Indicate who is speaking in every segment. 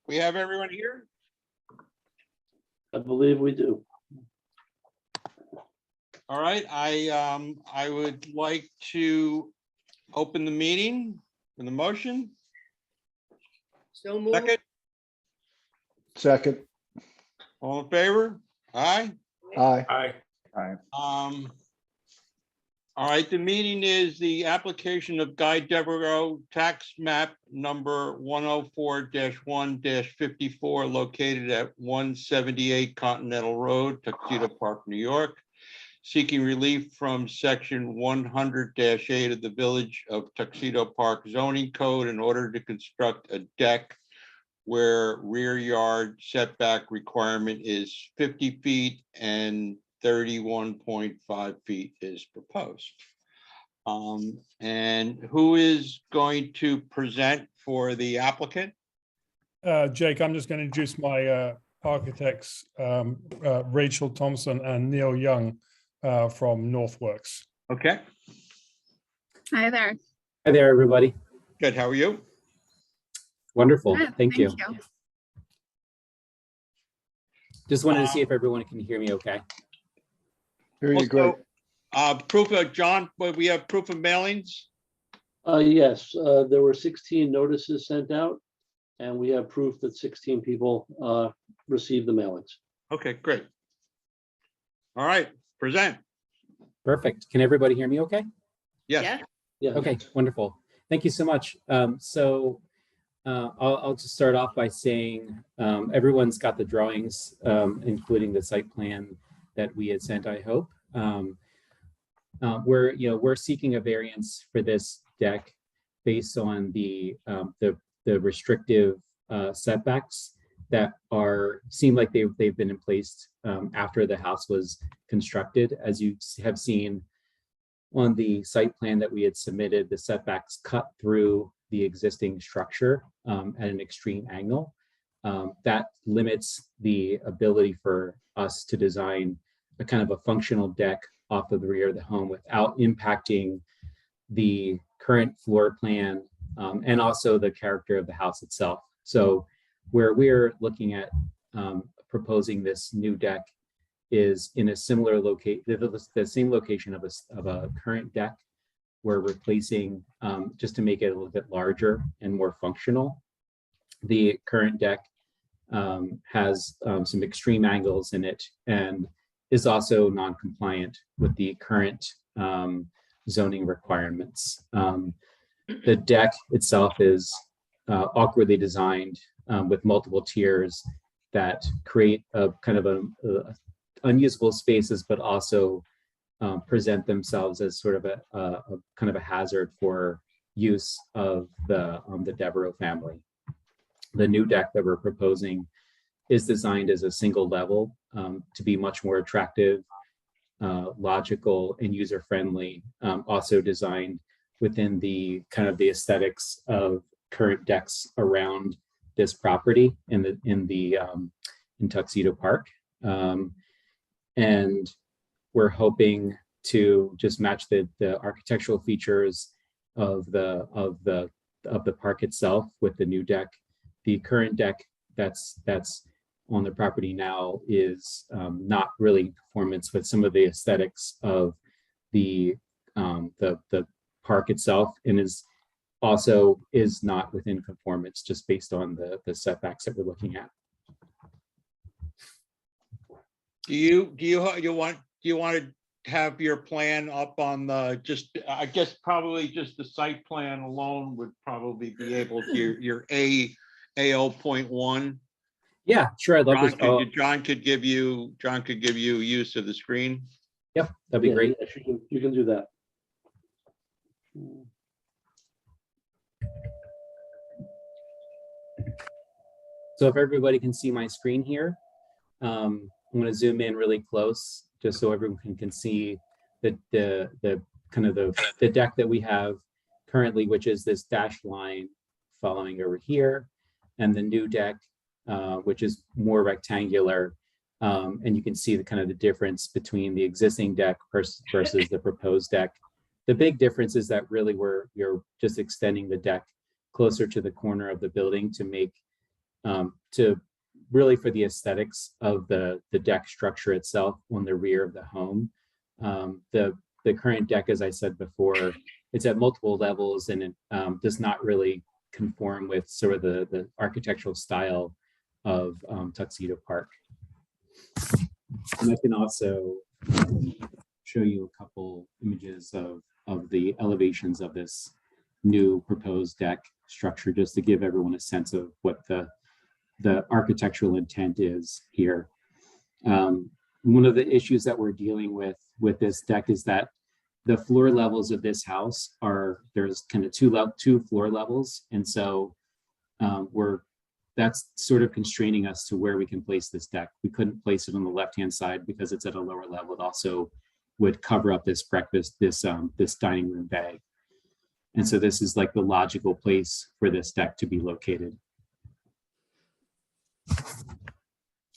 Speaker 1: We have everyone here?
Speaker 2: I believe we do.
Speaker 1: All right, I would like to open the meeting for the motion.
Speaker 3: So moved.
Speaker 1: Second,
Speaker 4: Second.
Speaker 1: all in favor? Aye.
Speaker 4: Aye.
Speaker 1: All right, the meeting is the application of Guy Devereaux tax map number 104-1-54 located at 178 Continental Road, Tuxedo Park, New York, seeking relief from section 100-8 of the Village of Tuxedo Park zoning code in order to construct a deck where rear yard setback requirement is 50 feet and 31.5 feet is proposed. And who is going to present for the applicant?
Speaker 5: Jake, I'm just going to introduce my architects, Rachel Thompson and Neil Young from Northworks.
Speaker 1: Okay,
Speaker 6: Hi there.
Speaker 7: Hi there, everybody.
Speaker 1: good. How are you?
Speaker 7: Wonderful.
Speaker 6: Good,
Speaker 7: Thank you.
Speaker 6: you.
Speaker 7: Just wanted to see if everyone can hear me okay.
Speaker 4: Hear you great.
Speaker 1: Also, proof of John, but we have proof of mailings.
Speaker 2: Yes, there were 16 notices sent out, and we have proof that 16 people received the mailings.
Speaker 1: Okay, great. All right, present.
Speaker 7: Perfect. Can everybody hear me okay?
Speaker 1: Yes.
Speaker 3: Yeah.
Speaker 2: Yeah.
Speaker 7: Okay, wonderful. Thank you so much. I'll just start off by saying everyone's got the drawings, including the site plan that we had sent, I hope. We're seeking a variance for this deck based on the restrictive setbacks that seem like they've been in place after the house was constructed. As you have seen on the site plan that we had submitted, the setbacks cut through the existing structure at an extreme angle. That limits the ability for us to design a kind of a functional deck off of the rear of the home without impacting the current floor plan and also the character of the house itself. So where we're looking at proposing this new deck is in a similar location, the same location of a current deck. We're replacing, just to make it a little bit larger and more functional. The current deck has some extreme angles in it and is also non-compliant with the current zoning requirements. The deck itself is awkwardly designed with multiple tiers that create a kind of unusable spaces, but also present themselves as sort of a kind of a hazard for use of the Devereaux family. The new deck that we're proposing is designed as a single level to be much more attractive, logical, and user-friendly. Also designed within the kind of the aesthetics of current decks around this property in Tuxedo Park, and we're hoping to just match the architectural features of the park itself with the new deck. The current deck that's on the property now is not really in conformance with some of the aesthetics of the park itself, and is not within conformance just based on the setbacks that we're looking at.
Speaker 1: Do you want to have your plan up on the, I guess probably just the site plan alone would probably be able to, your AO.1.
Speaker 7: Yeah, sure. I'd love to.
Speaker 1: John could give you use of the screen.
Speaker 7: Yep, that'd be great.
Speaker 2: Yes, you can do that.
Speaker 7: So if everybody can see my screen here, I'm going to zoom in really close just so everyone can see the kind of the deck that we have currently, which is this dashed line following over here, and the new deck, which is more rectangular. And you can see the kind of the difference between the existing deck versus the proposed deck. The big difference is that really you're just extending the deck closer to the corner of the building to make to really for the aesthetics of the deck structure itself on the rear of the home. The current deck, as I said before, it's at multiple levels and it does not really conform with sort of the architectural style of Tuxedo Park. And I can also show you a couple images of the elevations of this new proposed deck structure, just to give everyone a sense of what the architectural intent is here. One of the issues that we're dealing with this deck is that the floor levels of this house there's kind of two floor levels. And so that's sort of constraining us to where we can place this deck. We couldn't place it on the left-hand side because it's at a lower level. It also would cover up this dining room bay. And so this is like the logical place for this deck to be located.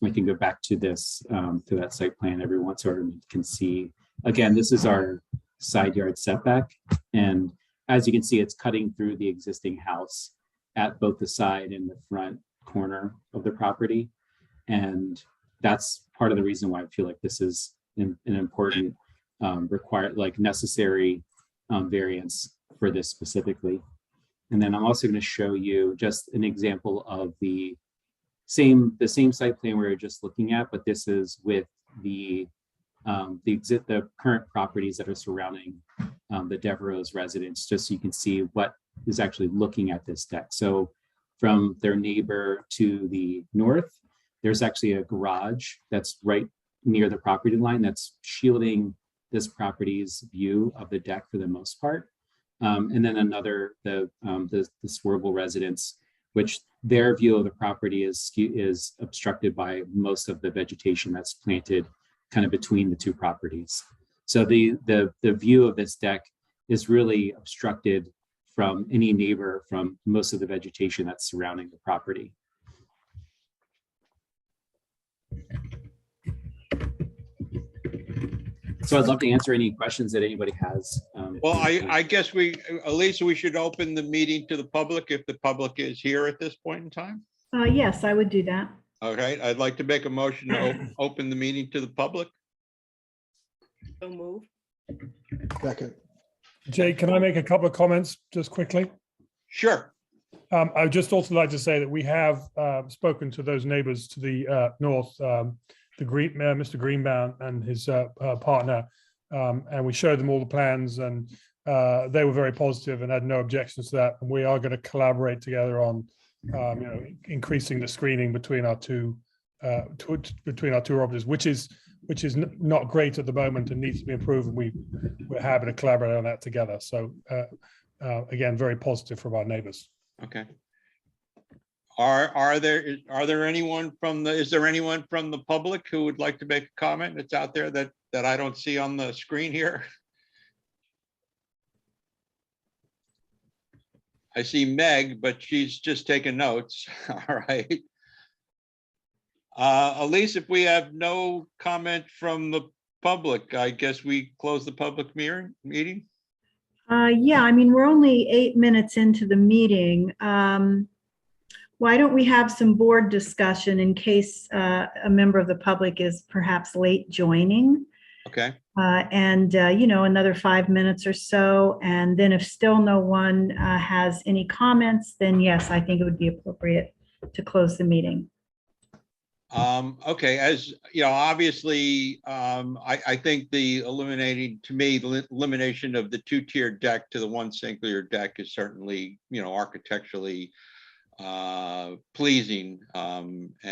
Speaker 7: We can go back to this, to that site plan. Everyone sort of can see. Again, this is our side yard setback. And as you can see, it's cutting through the existing house at both the side and the front corner of the property. And that's part of the reason why I feel like this is an important necessary variance for this specifically. And then I'm also going to show you just an example of the same site plan we were just looking at, but this is with the current properties that are surrounding the Devereaux's residence, just so you can see what is actually looking at this deck. So from their neighbor to the north, there's actually a garage that's right near the property line that's shielding this property's view of the deck for the most part. And then another, the Swerble residence, which their view of the property is obstructed by most of the vegetation that's planted kind of between the two properties. So the view of this deck is really obstructed from any neighbor from most of the vegetation that's surrounding the property. So I'd love to answer any questions that anybody has.
Speaker 1: Well, I guess Elisa, we should open the meeting to the public if the public is here at this point in time.
Speaker 3: Yes, I would do that.
Speaker 1: Okay, I'd like to make a motion to open the meeting to the public.
Speaker 3: So move.
Speaker 4: Second.
Speaker 5: Jay, can I make a couple of comments just quickly?
Speaker 1: Sure.
Speaker 5: I'd just also like to say that we have spoken to those neighbors to the north, Mr. Greenbaum and his partner, and we showed them all the plans, and they were very positive and had no objections to that. And we are going to collaborate together on, increasing the screening between our two properties, which is not great at the moment and needs to be improved. And we're happy to collaborate on that together. So again, very positive from our neighbors.
Speaker 1: Okay. Is there anyone from the public who would like to make a comment that's out there that I don't see on the screen here? I see Meg, but she's just taking notes. All right. Elise, if we have no comment from the public, I guess we close the public meeting.
Speaker 3: Yeah, I mean, we're only 8 minutes into the meeting. Why don't we have some board discussion in case a member of the public is perhaps late joining?
Speaker 1: Okay.
Speaker 3: Another 5 minutes or so. And then if still no one has any comments, then yes, I think it would be appropriate to close the meeting.
Speaker 1: Okay, as you know, obviously, I think the elimination of the two-tiered deck to the one singular deck is certainly, architecturally pleasing. I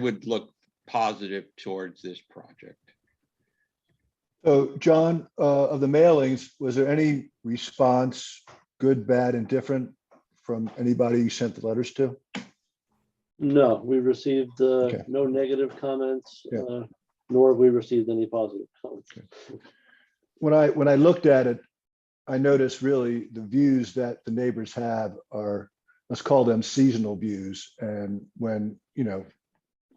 Speaker 1: would look positive towards this project.
Speaker 4: So John, of the mailings, was there any response, good, bad, indifferent, from anybody you sent the letters to?
Speaker 2: No, we received
Speaker 4: Okay.
Speaker 2: no negative comments,
Speaker 4: Yeah.
Speaker 2: nor have we received any positive comments.
Speaker 4: When I looked at it, I noticed really the views that the neighbors have are, let's call them seasonal views. And when,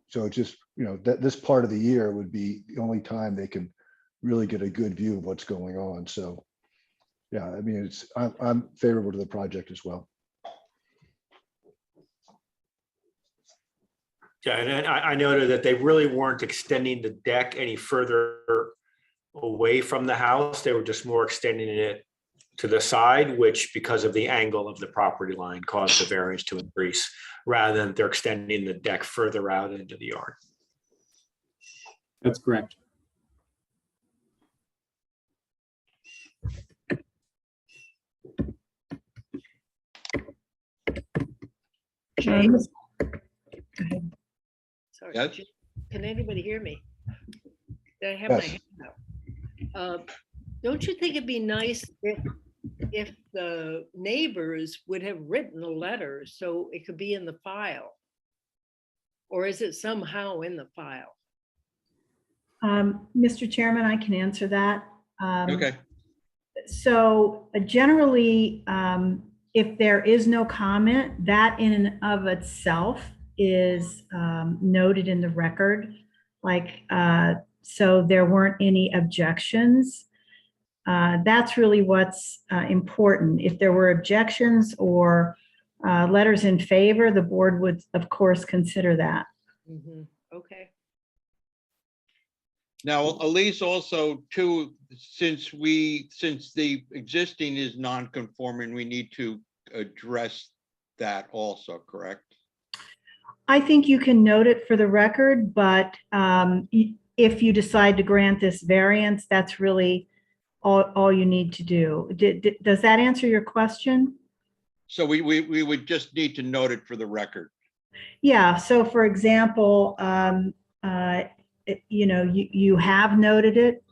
Speaker 4: so it's just, that this part of the year would be the only time they can really get a good view of what's going on. So yeah, I mean, I'm favorable to the project as well.
Speaker 8: Yeah, and I noted that they really weren't extending the deck any further away from the house. They were just more extending it to the side, which because of the angle of the property line caused the variance to increase, rather than they're extending the deck further out into the yard.
Speaker 7: That's correct.
Speaker 3: James?
Speaker 9: Sorry.
Speaker 1: Yes?
Speaker 9: Can anybody hear me? I have my
Speaker 4: Yes.
Speaker 9: hand up. Don't you think it'd be nice if the neighbors would have written a letter so it could be in the file? Or is it somehow in the file?
Speaker 3: Mr. Chairman, I can answer that.
Speaker 1: Okay,
Speaker 3: So generally, if there is no comment, that in and of itself is noted in the record. Like, so there weren't any objections. That's really what's important. If there were objections or letters in favor, the board would, of course, consider that.
Speaker 9: Mhm. Okay.
Speaker 1: now Elise, also too, since the existing is non-conforming, we need to address that also, correct?
Speaker 3: I think you can note it for the record, but if you decide to grant this variance, that's really all you need to do. Does that answer your question?
Speaker 1: So we would just need to note it for the record.
Speaker 3: Yeah, so for example, you have noted it.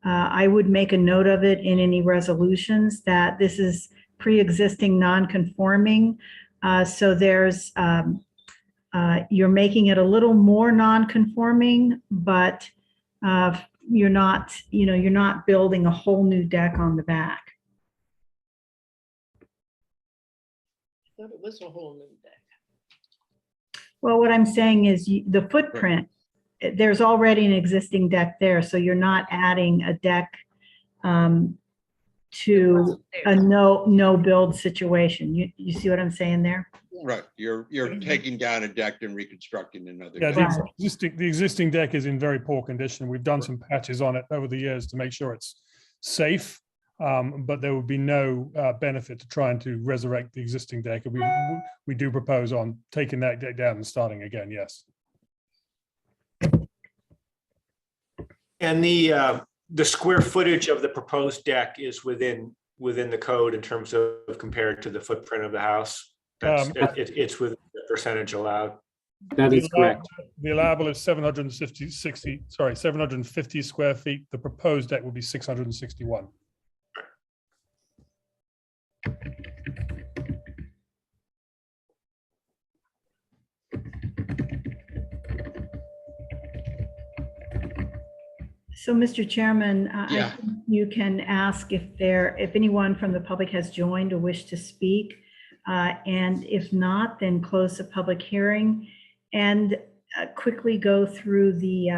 Speaker 3: I would make a note of it in any resolutions that this is pre-existing non-conforming. So there's, you're making it a little more non-conforming, but you're not building a whole new deck on the back.
Speaker 9: I thought it was a whole new deck.
Speaker 3: Well, what I'm saying is the footprint, there's already an existing deck there, so you're not adding a deck to a no build situation. You see what I'm saying there?
Speaker 1: Right, you're taking down a deck and reconstructing another
Speaker 5: Yeah,
Speaker 1: deck.
Speaker 5: the existing deck is in very poor condition. We've done some patches on it over the years to make sure it's safe. But there would be no benefit to trying to resurrect the existing deck. We do propose on taking that deck down and starting again, yes.
Speaker 8: And the square footage of the proposed deck is within the code in terms of compared to the footprint of the house. It's within the percentage allowed.
Speaker 7: That is correct.
Speaker 5: The allowable is 750 square feet. The proposed deck will be 661.
Speaker 3: So, Mr. Chairman,
Speaker 1: Yeah.
Speaker 3: I think you can ask if anyone from the public has joined or wish to speak. And if not, then close the public hearing and quickly go through the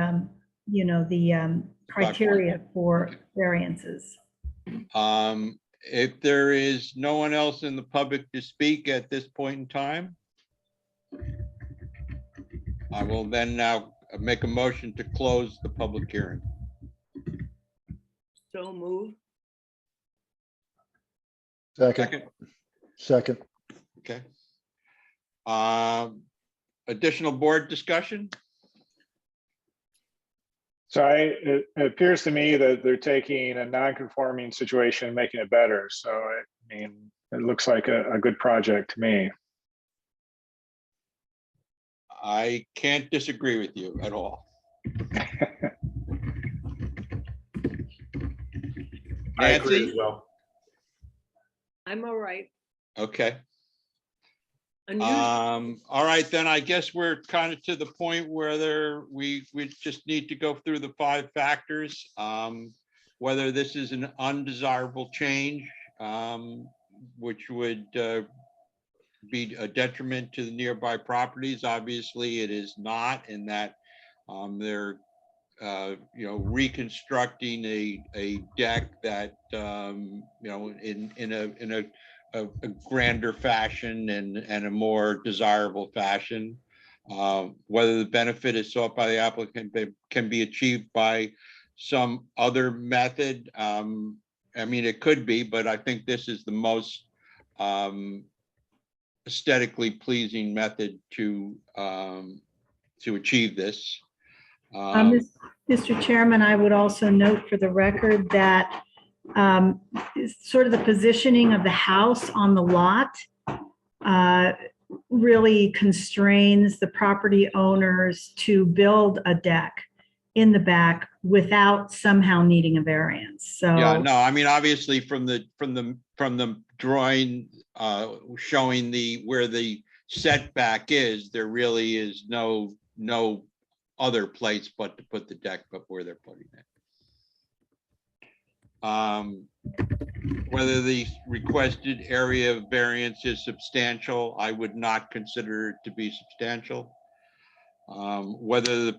Speaker 3: criteria for variances.
Speaker 1: If there is no one else in the public to speak at this point in time, I will then now make a motion to close the public hearing.
Speaker 9: So move.
Speaker 4: Second.
Speaker 1: Okay. Additional board discussion?
Speaker 10: So it appears to me that they're taking a non-conforming situation and making it better. So I mean, it looks like a good project to me.
Speaker 1: I can't disagree with you at all.
Speaker 8: I agree
Speaker 1: Nancy?
Speaker 8: as well.
Speaker 9: I'm all right.
Speaker 1: Okay.
Speaker 9: Unusual.
Speaker 1: All right, then I guess we're kind of to the point where we just need to go through the 5 factors. Whether this is an undesirable change, which would be a detriment to the nearby properties. Obviously, it is not, in that they're reconstructing a deck that in a grander fashion and a more desirable fashion. Whether the benefit is sought by the applicant can be achieved by some other method. I mean, it could be, but I think this is the most aesthetically pleasing method to achieve this.
Speaker 3: Mr. Chairman, I would also note for the record that sort of the positioning of the house on the lot really constrains the property owners to build a deck in the back without somehow needing a variance. So
Speaker 1: Yeah, no, I mean, obviously from the drawing showing where the setback is, there really is no other place but to put the deck but where they're putting it. Whether the requested area of variance is substantial, I would not consider it to be substantial. Whether the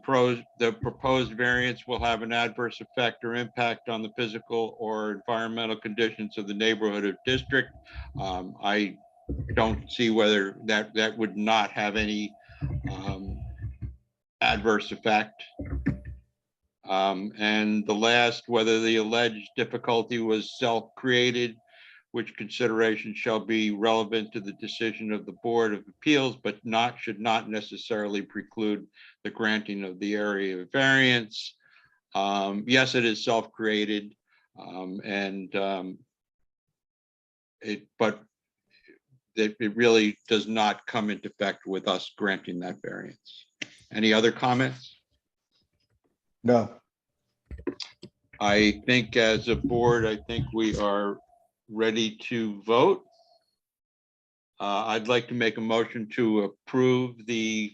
Speaker 1: proposed variance will have an adverse effect or impact on the physical or environmental conditions of the neighborhood or district, I don't see whether that would not have any adverse effect. And the last, whether the alleged difficulty was self-created, which consideration shall be relevant to the decision of the Board of Appeals, but should not necessarily preclude the granting of the area of variance. Yes, it is self-created, but it really does not come into effect with us granting that variance. Any other comments?
Speaker 4: No.
Speaker 1: I think as a board, I think we are ready to vote. I'd like to make a motion to approve the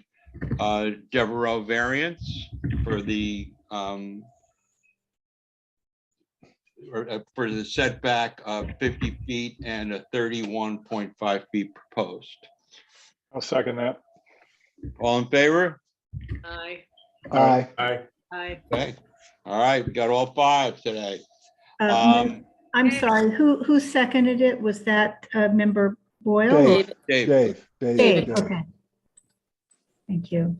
Speaker 1: Devereaux variance for the setback of 50 feet and a 31.5 feet proposed.
Speaker 10: I'll second that.
Speaker 1: All in favor?
Speaker 9: Aye.
Speaker 4: Aye.
Speaker 8: Aye.
Speaker 9: Aye.
Speaker 1: Okay. All right, we got all five today.
Speaker 3: I'm sorry, who seconded it? Was that Member Boyle? or-
Speaker 4: Dave.
Speaker 3: Dave, okay. Thank you.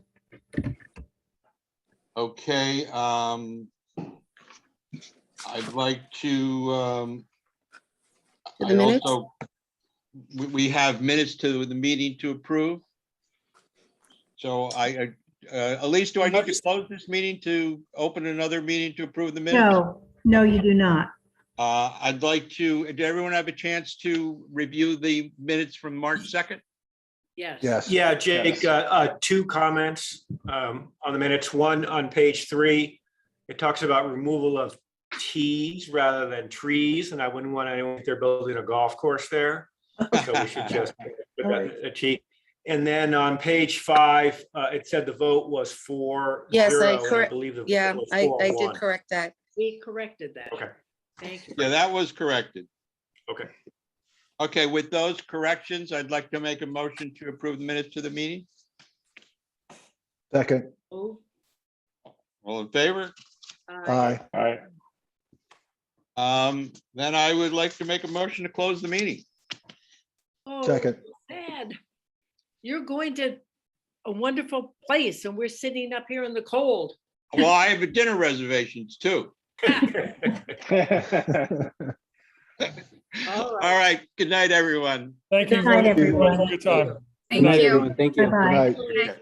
Speaker 1: Okay, I'd like to,
Speaker 6: To the
Speaker 1: I
Speaker 6: minutes?
Speaker 1: also, we have minutes to the meeting to approve. So Elise, do I need to close this meeting to open another meeting to approve the minutes?
Speaker 3: No, you do not.
Speaker 1: I'd like to, did everyone have a chance to review the minutes from March 2nd?
Speaker 9: Yes.
Speaker 4: Yes.
Speaker 8: Yeah, Jake,
Speaker 4: Yes.
Speaker 8: two comments on the minutes. One on page 3, it talks about removal of tees rather than trees, and I wouldn't want anyone if they're building a golf course there. So we should just put that a T. And then on page 5, it said the vote was 4-0.
Speaker 6: Yes, I
Speaker 8: and
Speaker 6: correct.
Speaker 8: believe the
Speaker 6: Yeah,
Speaker 8: vote was
Speaker 6: I did
Speaker 8: 4-1.
Speaker 6: correct that.
Speaker 9: We corrected that.
Speaker 8: Okay,
Speaker 9: Thank you.
Speaker 1: Yeah, that was corrected.
Speaker 8: okay.
Speaker 1: Okay, with those corrections, I'd like to make a motion to approve the minutes to the meeting.
Speaker 4: Second.
Speaker 9: Oh,
Speaker 1: All in favor?
Speaker 4: Aye.
Speaker 10: Aye.
Speaker 1: Then I would like to make a motion to close the meeting.
Speaker 9: Oh,
Speaker 4: Second.
Speaker 9: Dad, you're going to a wonderful place and we're sitting up here in the cold.
Speaker 1: Well, I have a dinner reservations too.
Speaker 9: All
Speaker 1: All
Speaker 9: right.
Speaker 1: right, good night, everyone.
Speaker 5: Thank you
Speaker 3: Good night,
Speaker 5: very much.
Speaker 3: everyone.
Speaker 5: Good time.
Speaker 6: Thank
Speaker 7: Good night,
Speaker 6: you.
Speaker 7: everyone. Thank you.
Speaker 3: Bye-bye.
Speaker 4: Good night.